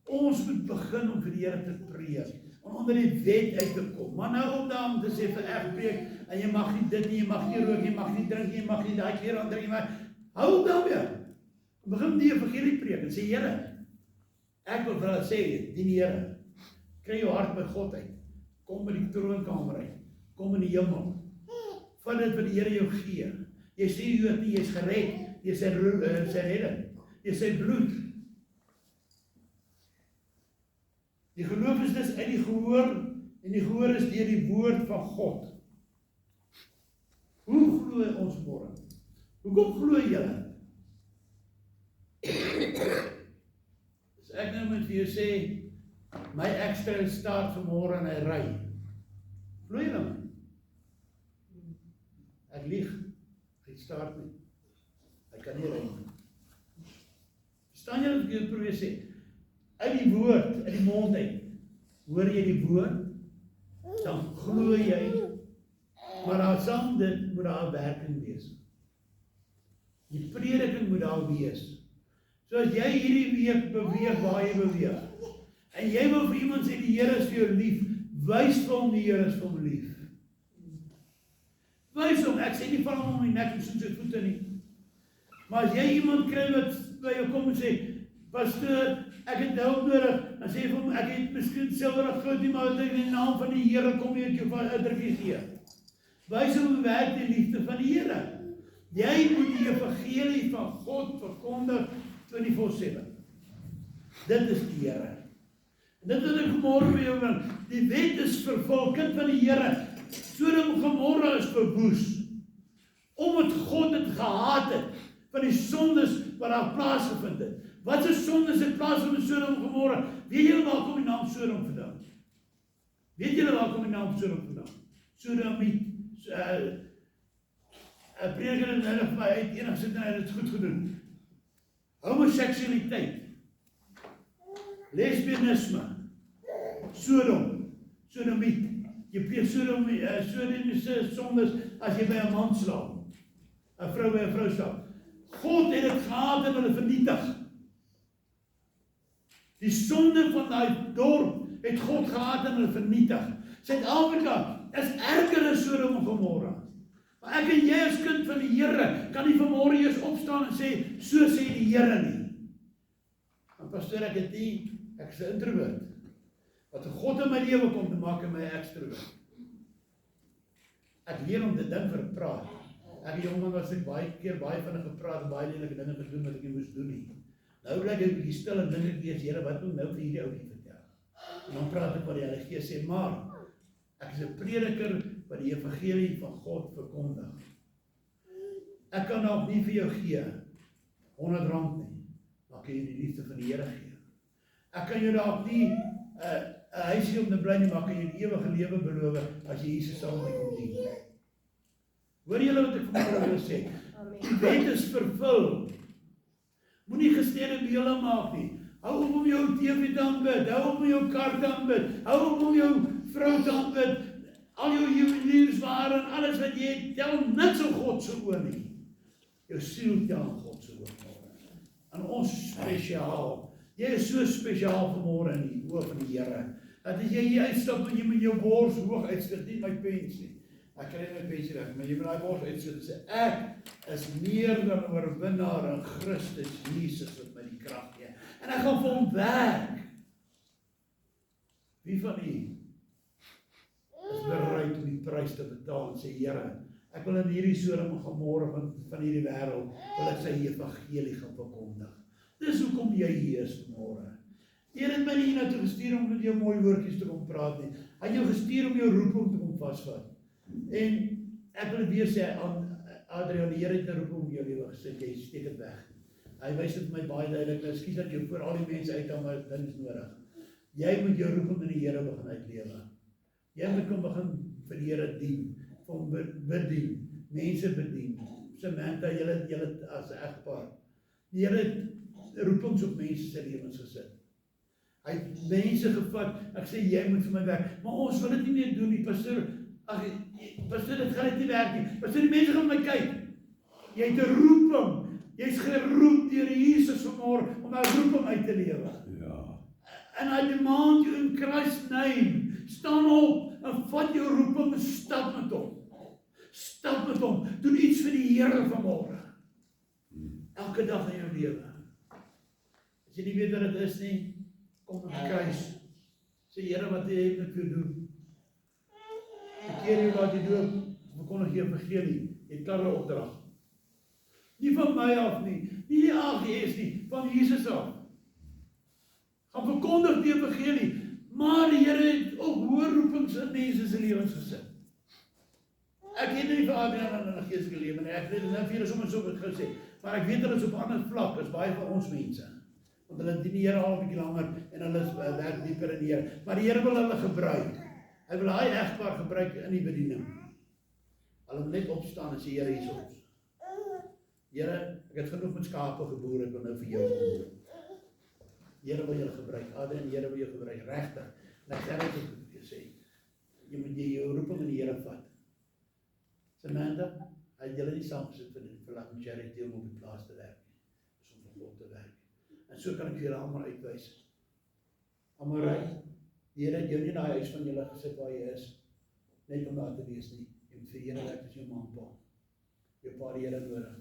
Ons moet begin om vir die Here te preek, om onder die wet uit te kom. Maar nou om daar om te sê vir ek preek, en jy mag nie dit nie, jy mag nie rook, jy mag nie drink, jy mag nie daai keer aan drink, maar hou op daarmee. Begin die evangelie preek en sê, Here, ek wil vir hulle sê, dien die Here. Kry jou hart by God uit. Kom by die troonkamer uit. Kom in die hemel. Van dit wat die Here jou gee. Jy sê jy het nie, jy is gered. Jy is sy redding. Jy is sy bloed. Die geloof is dus uit die gehoor, en die gehoor is deur die woord van God. Hoe glo ons môre? Hoekom glo julle? As ek nou met vir jou sê, my ekstra staat vanmôre en hy ry. Glo julle my? Ek lieg. Hy staat nie. Hy kan nie ry nie. Verstaan julle wat ek probeer sê? Uit die woord, uit die mond uit, hoor jy die woord, dan glo jy, maar daar saam dit moet daar werking wees. Die prediking moet daar wees. So as jy hierdie week beweeg waar jy beweeg, en jy wil vir iemand sê die Here is vir jou lief, wys vir hom die Here is vir hom lief. Wys hom, ek sê nie val hom om die nek en soet sy voete nie. Maar as jy iemand kry wat by jou kom en sê, pastoor, ek het hulp nodig, dan sê vir hom, ek het miskien silwerig goud nie, maar in die naam van die Here kom ek jou van 'n drukkie gee. Wys hom werk die liefde van die Here. Jy moet die evangelie van God verkondig 24/7. Dit is die Here. En dit wat ek vanmôre vir jou wil, die wet is vervul, kind van die Here. Sodom en Gomorra is verwoes. Omdat God het gehaat het van die sondes wat daar plaasgevind het. Wat se sondes het plaasgevind in Sodom en Gomorra? Weet julle waar kom die naam Sodom vandaan? Weet julle waar kom die naam Sodom vandaan? Sodomiet. Prediker en hulle vir my uit enigste en hy het goed gedoen. Homoseksualiteit. Lesbianisme. Sodom. Sodomiet. Jy pleeg sodomiese sondes as jy by 'n man slaap. 'n vrou by 'n vrou slaap. God het dit gehaat en hulle vernietig. Die sonde van daai dorp het God gehaat en hulle vernietig. Suid-Afrika is erger as Sodom en Gomorra. Maar ek en jy as kind van die Here kan nie vanmôre eers opstaan en sê, so sê die Here nie. Want pastoor, ek is 'n introvert. Wat God in my lewe kom te maak in my ekstrovert. Ek leer om dit ding vir praat. Ek die jongen was ek baie vinnig gepraat en baie lelike dinge gedoen wat ek nie moes doen nie. Nou laat jy 'n bietjie stil en dink ek eers, Here, wat moet nou vir hierdie ouetjie vertel? En dan praat ek wat die Heilige Gees sê, maar ek is 'n prediker wat die evangelie van God verkondig. Ek kan dalk nie vir jou gee R100 nie, maar kan jy die liefde van die Here gee. Ek kan jou dalk nie 'n huisie om te bly nie, maar kan jy die ewige lewe beloof as jy Jesus saam met my kom dien. Hoor julle wat ek vanmôre wil sê? Die wet is vervul. Moenie gesteede beelde maak nie. Hou op om jou TV te aanbid, hou op om jou kar te aanbid, hou op om jou vrou te aanbid, al jou juweliersware en alles wat jy het, tel niks op God se oë nie. Jou siel tel op God se oë. En ons spesiaal. Jy is so spesiaal vanmôre in die oë van die Here. Dat as jy hier uitstap en jy met jou bors hoog uitsteek, nie my pens nie. Ek kry my pensie reg, maar jy moet daai bors uitsteek en sê, ek is meer dan 'n oorwinnaar in Christus Jesus wat my die krag gee. En ek gaan vir hom werk. Wie van u is bereid om die prys te betaal en sê, Here, ek wil in hierdie soring vanmôre van hierdie wêreld, wil ek sy evangelie gaan verkondig. Dis hoekom jy hier is vanmôre. Die Here het my nie hiernatoe gestuur om met jou mooi woordjies te kom praat nie. Hy het jou gestuur om jou roeping te kom vasvat. En ek wil weer sê aan Adrian, die Here het 'n roeping om jou lewe gesit, jy steek dit weg. Hy wys dit vir my baie duidelik, nou skiet dat jy voor al die mense uithaal, maar dit is nodig. Jy moet jou roeping in die Here begin uitlewe. Jy moet kom begin vir die Here dien, vir hom bedien, mense bedien. Samantha, julle as 'n egpaar. Die Here het roepings op mense se lewens gesit. Hy het mense gevat, ek sê jy moet vir my werk, maar ons wil dit nie meer doen nie, pastoor, dit gaan nie werk nie, pastoor, die mense gaan my kyk. Jy het 'n roeping, jy's geroep deur Jesus vanmôre om 'n roeping uit te lewe. Ja. And I demand you in Christ's name, staan op en vat jou roeping en stap met hom. Stap met hom, doen iets vir die Here vanmôre. Elke dag in jou lewe. As jy nie weet wat dit is nie, kom op die kruis. Sê, Here, wat jy met jou doen? Bekeer jou, laat jy doop, verkondig die evangelie, jy het 'n opdrag. Nie van my af nie die AGS nie, van Jesus af. Gaan verkondig die evangelie, maar die Here het ook hoë roepings in mense se lewens gesit. Ek het nie vir Adrian in 'n geestelike lewe nie, ek weet dit nou vir julle sommer so wat gesê, maar ek weet hulle is op 'n ander vlak as baie van ons mense. Want hulle dien die Here al 'n bietjie langer en hulle is werk dieper in die Here. Maar die Here wil hulle gebruik. Hy wil daai egpaar gebruik in die bediening. Hulle moet net opstaan en sê, Here, hier is ons. Here, ek het genoeg met skape geboer, ek wil nou vir jou boer. Here wil julle gebruik. Adrian, Here wil jou gebruik, regtig. En ek sê net wat jy sê. Jy moet jou roeping in die Here vat. Samantha, hy het julle nie saamgesit vir die verlang charity om op die plaas te werk nie. Dis om vir God te werk. En so kan ek vir julle almal uitwys. Almal reg. Die Here het jou nie in daai huis van julle gesit waar jy is, net om daar te wees nie. Jy moet vir die Here werk as jou ma en pa. Jou pa die Here nodig.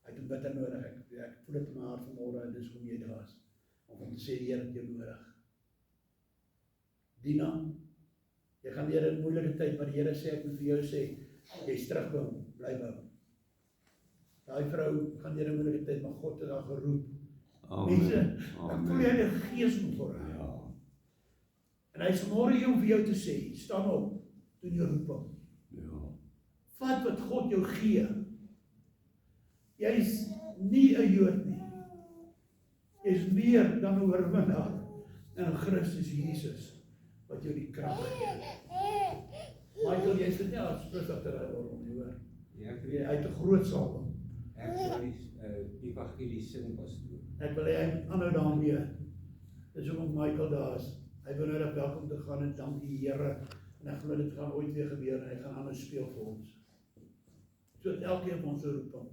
Hy het hom bitter nodig. Ek voel dit in my hart vanmôre en dis hoekom jy daar is. Om te sê die Here het jou nodig. Dina, jy gaan deur 'n moeilike tyd, maar die Here sê ek moet vir jou sê, jy's terug by hom, bly by hom. Daai vrou gaan deur 'n moeilike tyd, maar God het haar geroep. Mense, ek voel jy die Gees moet voor haar. Ja. En hy is vanmôre hier om vir jou te sê, staan op, doen jou roeping. Ja. Vat wat God jou gee. Jy is nie 'n Jood nie. Jy is meer dan 'n oorwinnaar in Christus Jesus, wat jou die krag gee. Michael, jy sit nie as prins om nie, hoor. Ja, Jy uit 'n groot salwing. ek sou evangelie sing pastoor. Ek wil hê hy moet aanhou daarmee. Dis hoekom Michael daar is. Hy wil nou dat welkom te gaan en dank die Here. En ek glo dit gaan ooit weer gebeur en hy gaan aanhou speel vir ons. So het elkeen van ons 'n roeping.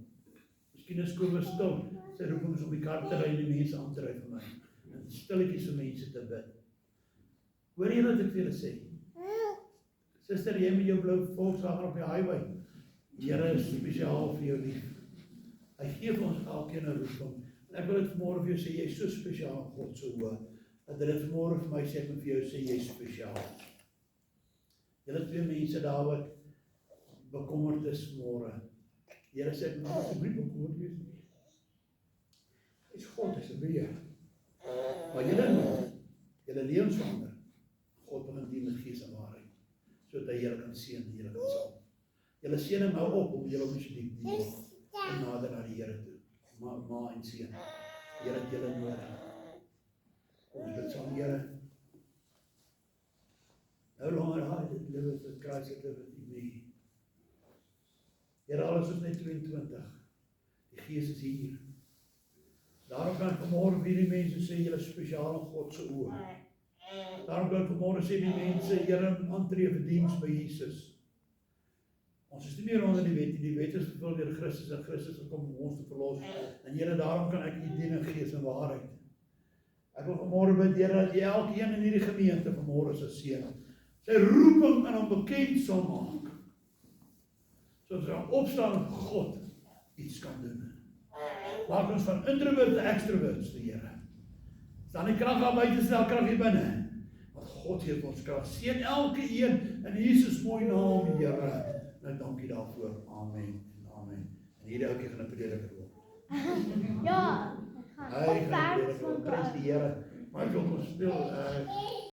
Miskien is Kobus stil. Sy roeping is om die kar te ry en die mense aan te ry vir my. En stilletjies vir mense te bid. Hoor jy wat ek vir julle sê? Suster, jy met jou blou Volkswagen op die highway. Die Here is spesiaal vir jou lief. Hy gee vir ons elkeen 'n roeping. En ek wil dit vanmôre vir jou sê, jy is so spesiaal in God se oë. Dat dit vanmôre vir my sê, ek moet vir jou sê, jy is spesiaal. Julle twee mense daar wat bekommerd is môre. Die Here sê, ek moet asseblief bekommerd wees nie. Hy's God is 'n beheer. Maar julle lewens verander. God begin dien met gees en waarheid, sodat hy julle kan seën en julle kan salf. Julle seën hom nou op om julle op die dien en nader na die Here toe. Ma en seun, Here het julle nodig. Ons bid saam, Here. No longer I that liveth, but Christ that liveth in me. Here, alles is net 22. Die Gees is hier. Daarom kan ek vanmôre vir die mense sê, julle is spesiaal in God se oë. Daarom kan ek vanmôre sê die mense, julle aantree vir diens by Jesus. Ons is nie meer onder die wet, die wet is vervul deur Christus en Christus het kom om ons te verlos. En Here, daarom kan ek u dien in gees en waarheid. Ek wil vanmôre bid, Here, dat jy elkeen in hierdie gemeente vanmôre sal seën. Sy roeping aan hom bekend sal maak. Sodat hy opstaan en God iets kan doen. Maak ons van introvert te extroverts, die Here. Staan die krag daar buite, is daar krag hier binne. Want God gee ons krag. Seën elke een in Jesus mooi naam, Here. Nou dankie daarvoor. Amen en amen. En hierdie ouetjie gaan 'n prediker word. Ja, Hy gaan 'n prediker word. Prys die Here. Maar ek wil ons speel